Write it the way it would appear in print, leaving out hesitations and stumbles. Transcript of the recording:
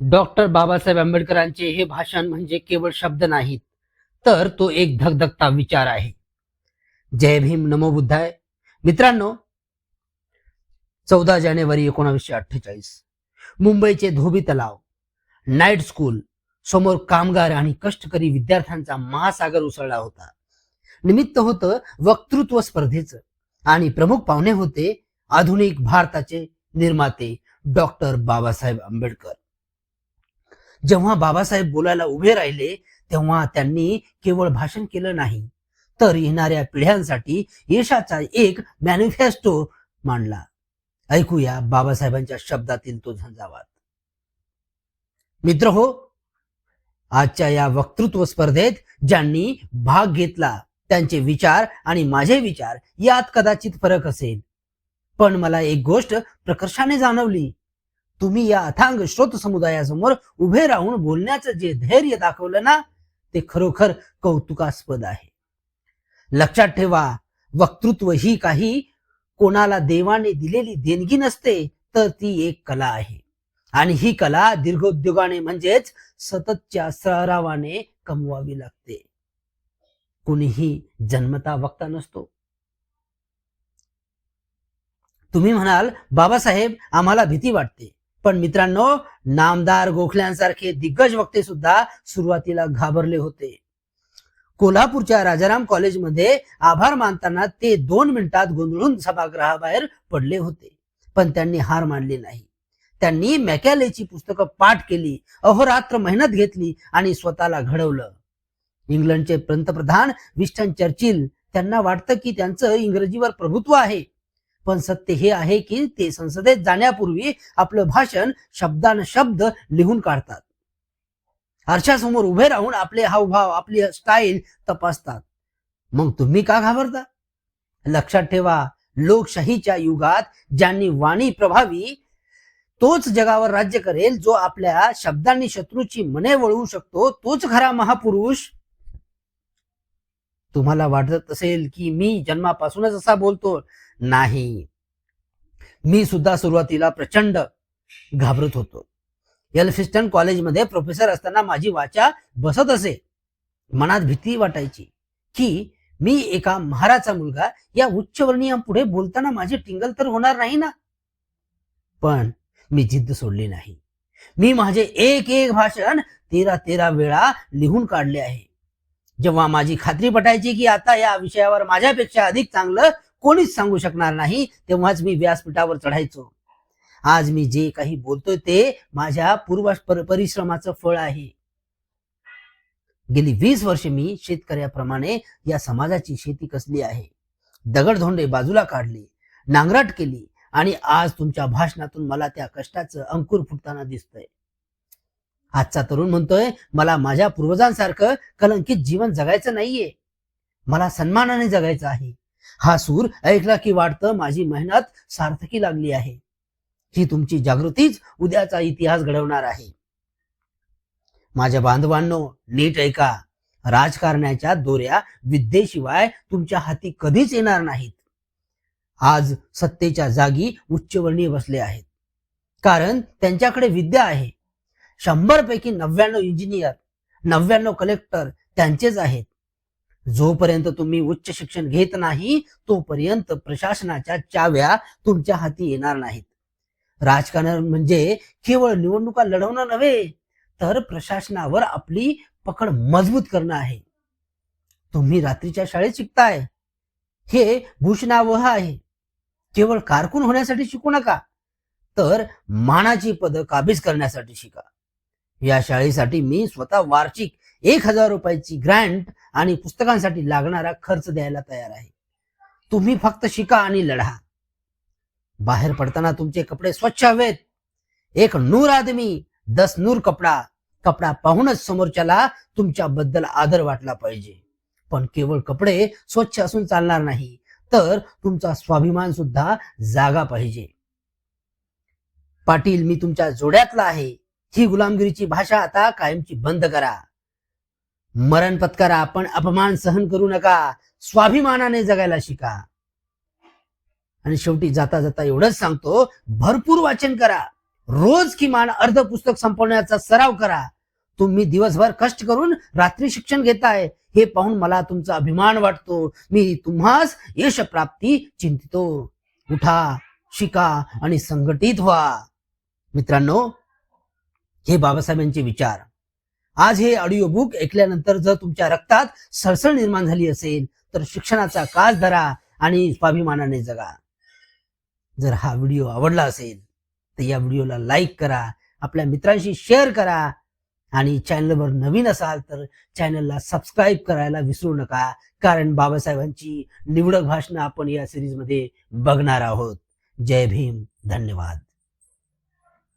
Doctor Babasaheb आंबेडकरांचे हे भाषण म्हणजे केवळ शब्द नाहीत, तर तो एक धगधगता विचार आहे. जय भीम, नमो बुद्धाय. मित्रांनो, 14 जानेवारी 1948 मुंबईचे धोबी तलाव, नाईट स्कूल समोर कामगार आणि कष्टकरी विद्यार्थ्यांचा महासागर उसळला होता. निमित्त होतं वक्तृत्व स्पर्धेचं आणि प्रमुख पाहुणे होते आधुनिक भारताचे निर्माते डॉक्टर बाबासाहेब आंबेडकर. जेव्हा बाबासाहेब बोलायला उभे राहिले तेव्हा त्यांनी केवळ भाषण केलं नाही, तर येणाऱ्या पिढ्यांसाठी यशाचा एक मॅनिफेस्टो मांडला. ऐकूया बाबासाहेबांच्या शब्दातील तो झंझावात. मित्र हो, आजच्या या वक्तृत्व स्पर्धेत ज्यांनी भाग घेतला त्यांचे विचार आणि माझे विचार यात कदाचित फरक असेल, पण मला एक गोष्ट प्रकर्षाने जाणवली. तुम्ही या अथांग श्रोत समुदायासमोर उभे राहून बोलण्याचं जे धैर्य दाखवलं ना, ते खरोखर कौतुकास्पद आहे. लक्षात ठेवा, वक्तृत्व ही काही कोणाला देवाने दिलेली देणगी नसते, तर ती एक कला आहे. आणि ही कला दीर्घोद्योगाने म्हणजेच सततच्या सरावाने कमवावी लागते. कुणीही जन्मता वक्ता नसतो. तुम्ही म्हणाल, बाबासाहेब आम्हाला भीती वाटते. पण मित्रांनो, नामदार गोखल्यांसारखे दिग्गज वक्ते सुद्धा सुरुवातीला घाबरले होते. कोल्हापूरच्या राजाराम कॉलेजमध्ये आभार मानताना ते 2 मिनिटात गोंधळून सभागृहाबाहेर पडले होते. पण त्यांनी हार मानली नाही. त्यांनी मॅकॅलेची पुस्तकं पाठ केली, अहोरात्र मेहनत घेतली आणि स्वतःला घडवलं. इंग्लंडचे पंतप्रधान विन्स्टन चर्चिल, त्यांना वाटतं की त्यांचं इंग्रजीवर प्रभुत्व आहे. पण सत्य हे आहे की ते संसदेत जाण्यापूर्वी आपलं भाषण शब्दान शब्द लिहून काढतात. आरशासमोर उभे राहून आपले हावभाव, आपली स्टाईल तपासतात. मग तुम्ही का घाबरता? लक्षात ठेवा, लोकशाहीच्या युगात ज्यांनी वाणी प्रभावी, तोच जगावर राज्य करेल. जो आपल्या शब्दांनी शत्रूची मने वळवू शकतो, तोच खरा महापुरुष. तुम्हाला वाटत असेल की मी जन्मापासूनच असा बोलतो. नाही, मी सुद्धा सुरुवातीला प्रचंड घाबरत होतो. एल्फिस्टन कॉलेजमध्ये प्रोफेसर असताना माझी वाचा बसत असे. मनात भीती वाटायची की मी एका महाराचा मुलगा या उच्चवर्णीयांपुढे बोलताना माझी टिंगल तर होणार नाही ना. पण मी जिद्द सोडली नाही. मी माझे एक एक भाषण 13 वेळा लिहून काढले आहे. जेव्हा माझी खात्री पटायची की आता या विषयावर माझ्यापेक्षा अधिक चांगलं कोणीच सांगू शकणार नाही, तेव्हाच मी व्यासपीठावर चढायचो. आज मी जे काही बोलतोय ते माझ्या पूर्व परिश्रमाचं फळ आहे. गेली 20 वर्षे मी शेतकऱ्याप्रमाणे या समाजाची शेती कसली आहे. दगडधोंडे बाजूला काढले, नांगरट केली आणि आज तुमच्या भाषणातून मला त्या कष्टाचं अंकुर फुटताना दिसतंय. आजचा तरुण म्हणतोय, मला माझ्या पूर्वजांसारखं कलंकित जीवन जगायचं नाहीये, मला सन्मानाने जगायचं आहे. हा सूर ऐकला की वाटतं माझी मेहनत सार्थकी लागली आहे. ही तुमची जागृतीच उद्याचा इतिहास घडवणार आहे. माझ्या बांधवांनो, नीट ऐका. राजकारण्याच्या दोऱ्या विद्येशिवाय तुमच्या हाती कधीच येणार नाहीत. आज सत्तेच्या जागी उच्चवर्णीय बसले आहेत, कारण त्यांच्याकडे विद्या आहे. 100 पैकी 99 इंजिनियर, 99 कलेक्टर त्यांचेच आहेत. जोपर्यंत तुम्ही उच्च शिक्षण घेत नाही, तोपर्यंत प्रशासनाच्या चाव्या तुमच्या हाती येणार नाहीत. राजकारण म्हणजे केवळ निवडणुका लढवणं नव्हे, तर प्रशासनावर आपली पकड मजबूत करणं आहे. तुम्ही रात्रीच्या शाळेत शिकताय, हे भूषणावह आहे. केवळ कारकून होण्यासाठी शिकू नका, तर मानाची पदं काबीज करण्यासाठी शिका. या शाळेसाठी मी स्वतः वार्षिक 1000 रुपयाची ग्रँट आणि पुस्तकांसाठी लागणारा खर्च द्यायला तयार आहे. तुम्ही फक्त शिका आणि लढा. बाहेर पडताना तुमचे कपडे स्वच्छ हवेत. एक नूर आदमी 10 नूर कपडा. कपडा पाहूनच समोरच्याला तुमच्याबद्दल आदर वाटला पाहिजे. पण केवळ कपडे स्वच्छ असून चालणार नाही, तर तुमचा स्वाभिमान सुद्धा जागा पाहिजे. पाटील, मी तुमच्या जोड्यातला आहे. ही गुलामगिरीची भाषा आता कायमची बंद करा. मरण पत्करा, पण अपमान सहन करू नका. स्वाभिमानाने जगायला शिका. आणि शेवटी जाता जाता एवढंच सांगतो, भरपूर वाचन करा. रोज किमान अर्ध पुस्तक संपवण्याचा सराव करा. तुम्ही दिवसभर कष्ट करून रात्री शिक्षण घेताय हे पाहून मला तुमचा अभिमान वाटतो. मी तुम्हास यश प्राप्ती चिंतितो. उठा, शिका आणि संघटित व्हा. मित्रांनो, हे बाबासाहेबांचे विचार. आज हे ऑडिओ बुक ऐकल्यानंतर जर तुमच्या रक्तात सळसळ निर्माण झाली असेल तर शिक्षणाचा कास धरा आणि स्वाभिमानाने जगा. जर हा व्हिडिओ आवडला असेल तर या व्हिडिओला लाईक करा, आपल्या मित्रांशी शेअर करा आणि चॅनलवर नवीन असाल तर चॅनलला सबस्क्राईब करायला विसरू नका. कारण बाबासाहेबांची निवडक भाषणं आपण या सिरीजमध्ये बघणार आहोत. जय भीम. धन्यवाद.